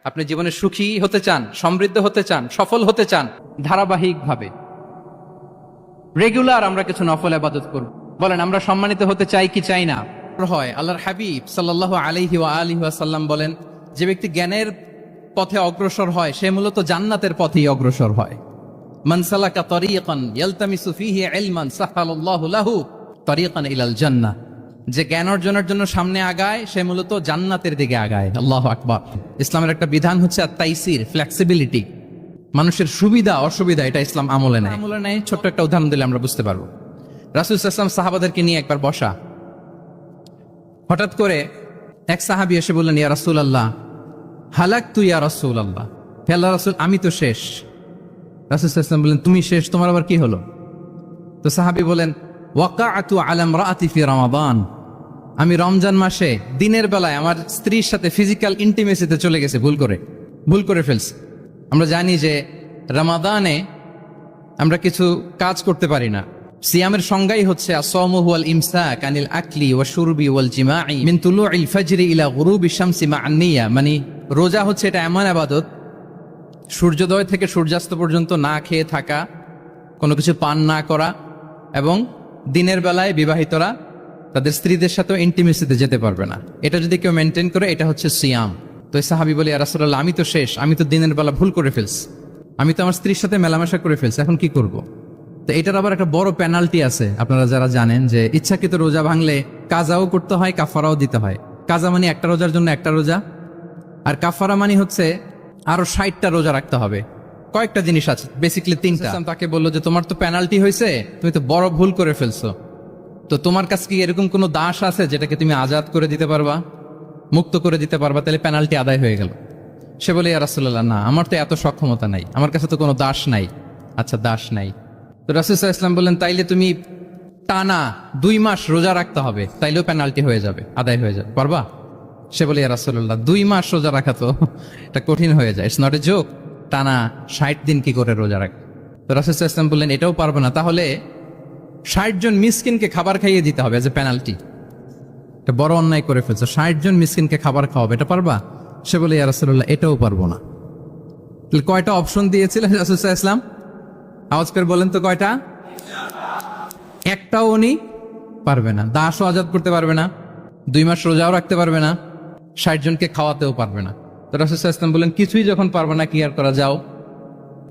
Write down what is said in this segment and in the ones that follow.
আপনি জীবনে সুখী হতে চান, সমৃদ্ধ হতে চান, সফল হতে চান, ধারাবাহিকভাবে রেগুলার আমরা কিছু নফল ইবাদত করব। বলেন আমরা সম্মানিত হতে চাই কি চাই না? হয় আল্লাহর হাবিব সাল্লাল্লাহু আলাইহি ওয়া আলিহি ওয়াসাল্লাম বলেন, যে ব্যক্তি জ্ঞানের পথে অগ্রসর হয় সে মূলত জান্নাতের পথেই অগ্রসর হয়। মান সালাকা তরিকান ইয়ালতামিসু ফীহি ইলমান সাহালাল্লাহু লাহু তরিকান ইলাল জান্নাহ। যে জ্ঞান অর্জনের জন্য সামনে আগায় সে মূলত জান্নাতের দিকে আগায়। আল্লাহু আকবার। ইসলামের একটা বিধান হচ্ছে আত-তাইসির, ফ্লেক্সিবিলিটি। মানুষের সুবিধা অসুবিধা এটা ইসলাম আমলে নেয়। ছোট্ট একটা উদাহরণ দিলে আমরা বুঝতে পারবো। রাসূল সাল্লাল্লাহু আলাইহি ওয়াসাল্লাম সাহাবাদেরকে নিয়ে একবার বসা, হঠাৎ করে এক সাহাবী এসে বললেন, ইয়া রাসূলুল্লাহ হালাকতু ইয়া রাসূলুল্লাহ, হে আল্লাহর রাসূল আমি তো শেষ। রাসূল সাল্লাল্লাহু আলাইহি ওয়াসাল্লাম বললেন, তুমি শেষ, তোমার আবার কি হলো? তো সাহাবী বলেন, ওয়াকাআতু আলা ইমরাআতি ফি রমাদান, আমি রমজান মাসে দিনের বেলায় আমার স্ত্রীর সাথে ফিজিক্যাল ইন্টিমেসিতে চলে গেছে, ভুল করে ফেলছি। আমরা জানি যে রমাদানে আমরা কিছু কাজ করতে পারি না। সিয়ামের সংজ্ঞাই হচ্ছে আসওমু হুয়াল ইমসাক আনিল আকলি ওয়া শুরবি ওয়াল জিমাই মিন তুলুইল ফাজরি ইলা গুরুবিশ শামসি মা'আন নিয়া। মানে রোজা হচ্ছে এটা এমন ইবাদত, সূর্যোদয় থেকে সূর্যাস্ত পর্যন্ত না খেয়ে থাকা, কোনো কিছু পান না করা, এবং দিনের বেলায় বিবাহিতরা তাদের স্ত্রীদের সাথে ইন্টিমেসিতে যেতে পারবে না। এটা যদি কেউ মেনটেন করে এটা হচ্ছে সিয়াম। তো এই সাহাবী বলে, ইয়া রাসূলুল্লাহ আমি তো শেষ, আমি তো দিনের বেলা ভুল করে ফেলছি, আমি তো আমার স্ত্রীর সাথে মেলামেশা করে ফেলছি, এখন কি করব? তো এটার আবার একটা বড় পেনাল্টি আছে। আপনারা যারা জানেন যে ইচ্ছাকৃত রোজা ভাঙলে কাজাও করতে হয়, কাফারাও দিতে হয়। কাজা মানে একটা রোজার জন্য একটা রোজা, আর কাফারা মানে হচ্ছে আরো 60টা রোজা রাখতে হবে। কয়েকটা জিনিস আছে, বেসিক্যালি 3টা। তাকে বললো যে তোমার তো পেনাল্টি হয়েছে, তুমি তো বড় ভুল করে ফেলছো, তো তোমার কাছে কি এরকম কোনো দাস আছে যেটাকে তুমি আজাদ করে দিতে পারবা, মুক্ত করে দিতে পারবা, তাহলে পেনাল্টি আদায় হয়ে গেল। সে বলে, ইয়া রাসূলুল্লাহ না, আমার তো এত সক্ষমতা নাই, আমার কাছে তো কোনো দাস নাই। আচ্ছা দাস নাই, তো রাসূল সাল্লাল্লাহু আলাইহি ওয়াসাল্লাম বললেন তাইলে তুমি টানা 2 মাস রোজা রাখতে হবে, তাইলেও পেনাল্টি হয়ে যাবে, আদায় হয়ে যাবে, পারবা? সে বলে, ইয়া রাসূলুল্লাহ 2 মাস রোজা রাখা তো এটা কঠিন হয়ে যায়, ইটস নট এ জোক, টানা 60 দিন কি করে রোজা রাখ? তো রাসূল সাল্লাল্লাহু আলাইহি ওয়াসাল্লাম বললেন এটাও পারবে না, তাহলে 60 জন মিসকিনকে খাবার খাইয়ে দিতে হবে এজ এ পেনাল্টি। এটা বড় অন্যায় করে ফেলছো, 60 জন মিসকিনকে খাবার খাওয়াবে, এটা পারবা? সে বলে, ইয়া রাসূলুল্লাহ এটাও পারবো না। তাহলে কয়টা অপশন দিয়েছিলেন রাসূল সাল্লাল্লাহু আলাইহি ওয়াসাল্লাম? আওয়াজ করে বলেন তো কয়টা? একটাও উনি পারবে না। দাসও আজাদ করতে পারবে না, 2 মাস রোজাও রাখতে পারবে না, 60 জনকে খাওয়াতেও পারবে না। তো রাসূল সাল্লাল্লাহু আলাইহি ওয়াসাল্লাম বলেন কিছুই যখন পারবে না, কি আর করা, যাও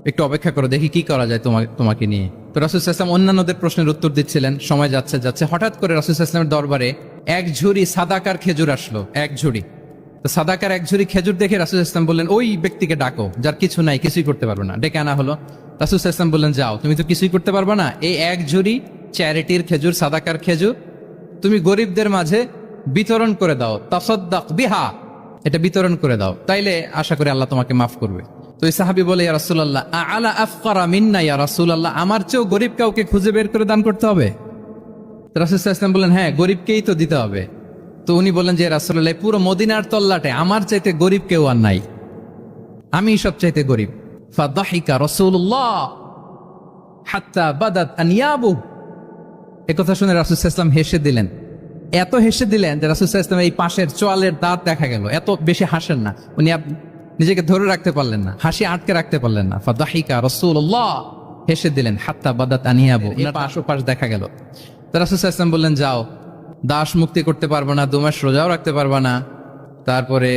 একটু অপেক্ষা করো, দেখি কি করা যায় তোমাকে নিয়ে। তো রাসূল সাল্লাল্লাহু আলাইহি ওয়াসাল্লাম অন্যান্যদের প্রশ্নের উত্তর দিচ্ছিলেন, সময় যাচ্ছে হঠাৎ করে রাসূল সাল্লাল্লাহু আলাইহি ওয়াসাল্লামের দরবারে এক ঝুড়ি সাদাকার খেজুর আসলো, এক ঝুড়ি। তো সাদাকার এক ঝুড়ি খেজুর দেখে রাসূল সাল্লাল্লাহু আলাইহি ওয়াসাল্লাম বললেন, ওই ব্যক্তিকে ডাকো যার কিছু নাই, কিছুই করতে পারবে না। ডেকে আনা হলো। রাসূল সাল্লাল্লাহু আলাইহি ওয়াসাল্লাম বললেন, যাও, তুমি তো কিছুই করতে পারবে না, এই এক ঝুড়ি চ্যারিটির খেজুর, সাদাকার খেজুর তুমি গরিবদের মাঝে বিতরণ করে দাও, তাসাদদাক বিহা, এটা বিতরণ করে দাও, তাইলে আশা করি আল্লাহ তোমাকে মাফ করবে। তো এই সাহাবী বলে, ইয়া রাসূলুল্লাহ আলা আফকারা মিন্না ইয়া রাসূলুল্লাহ, আমার চেয়েও গরিব কাউকে খুঁজে বের করে দান করতে হবে? তো রাসূল সাল্লাল্লাহু আলাইহি ওয়াসাল্লাম বললেন, হ্যাঁ গরিবকেই তো দিতে হবে। তো উনি বললেন যে রাসূলুল্লাহ পুরো মদিনার তল্লাটে আমার চাইতে গরিব কেউ আর নাই, আমি সব চাইতে গরিব। ফাদাহিকা রাসূলুল্লাহ হাত্তা বাদাত আনিয়াবু, একথা শুনে রাসূল সাল্লাল্লাহু আলাইহি ওয়াসাল্লাম হেসে দিলেন। এত হেসে দিলেন যে রাসূল সাল্লাল্লাহু আলাইহি ওয়াসাল্লাম এই পাশের চোয়ালের দাঁত দেখা গেল। এত বেশি হাসেন না উনি, নিজেকে ধরে রাখতে পারলেন না, হাসি আটকে রাখতে পারলেন না। ফাদাহিকা রাসূলুল্লাহ, হেসে দিলেন। হাত্তা বাদাত আনিয়াবু, পাশ দেখা গেল। তো রাসূল সাল্লাল্লাহু আলাইহি ওয়াসাল্লাম বললেন, যাও, দাস মুক্তি করতে পারবে না, 2 মাস রোজাও রাখতে পারবে না, তারপরে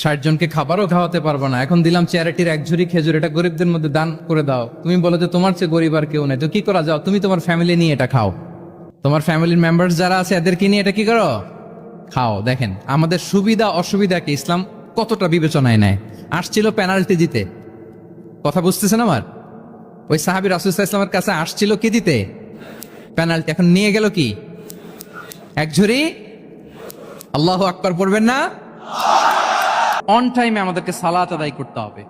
60 জনকে খাবারও খাওয়াতে পারবে না, এখন দিলাম চ্যারিটির এক ঝুড়ি খেজুর, এটা গরিবদের মধ্যে দান করে দাও। তুমি বলো যে তোমার চেয়ে গরিব আর কেউ নেই, তো কি করা, যাও তুমি তোমার ফ্যামিলি নিয়ে এটা খাও, তোমার ফ্যামিলির মেম্বার্স যারা আছে এদেরকে নিয়ে এটা কি করো, খাও। দেখেন আমাদের সুবিধা অসুবিধাকে ইসলাম কতটা বিবেচনায় নেয়। আসছিল পেনাল্টি দিতে, কথা বুঝতেছেন আমার? ওই সাহাবী রাসূল সাল্লাল্লাহু আলাইহি ওয়াসাল্লামের কাছে আসছিল কি দিতে? পেনাল্টি। এখন নিয়ে গেল কি? এক ঝুড়ি। আল্লাহু আকবার পড়বেন না? অন টাইমে আমাদেরকে সালাত আদায় করতে হবে।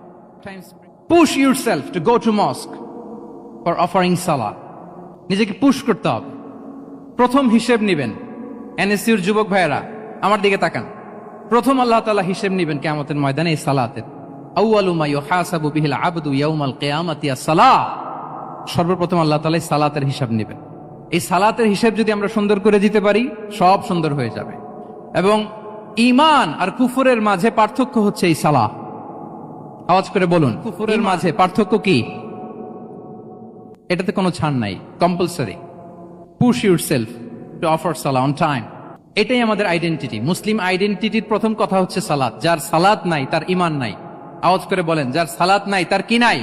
Push yourself to go to মস্ক for offering সালাত, নিজেকে পুশ করতে হবে। প্রথম হিসেব নিবেন, এনএসইউর যুবক ভাইয়েরা আমার দিকে তাকান, প্রথম আল্লাহ তাআলা হিসেব নিবেন কিয়ামতের ময়দানে এই সালাতের। আউয়ালু মা ইউহাসাবু বিহিল আবদু ইয়াউমাল কিয়ামাতি আস-সালাহ, সর্বপ্রথম আল্লাহ তাআলা এই সালাতের হিসাব নেবেন। এই সালাতের হিসাব যদি আমরা সুন্দর করে দিতে পারি, সব সুন্দর হয়ে যাবে। এবং ঈমান আর কুফরের মাঝে পার্থক্য হচ্ছে এই সালাহ। আওয়াজ করে বলুন, কুফরের মাঝে পার্থক্য কি? এটাতে কোনো ছাড় নাই, compulsory. Push yourself to offer Salah on time. এটাই আমাদের আইডেন্টিটি। মুসলিম আইডেন্টিটির প্রথম কথা হচ্ছে সালাত। যার সালাত নাই তার ঈমান নাই। আওয়াজ করে বলেন, যার সালাত নাই তার কি নাই?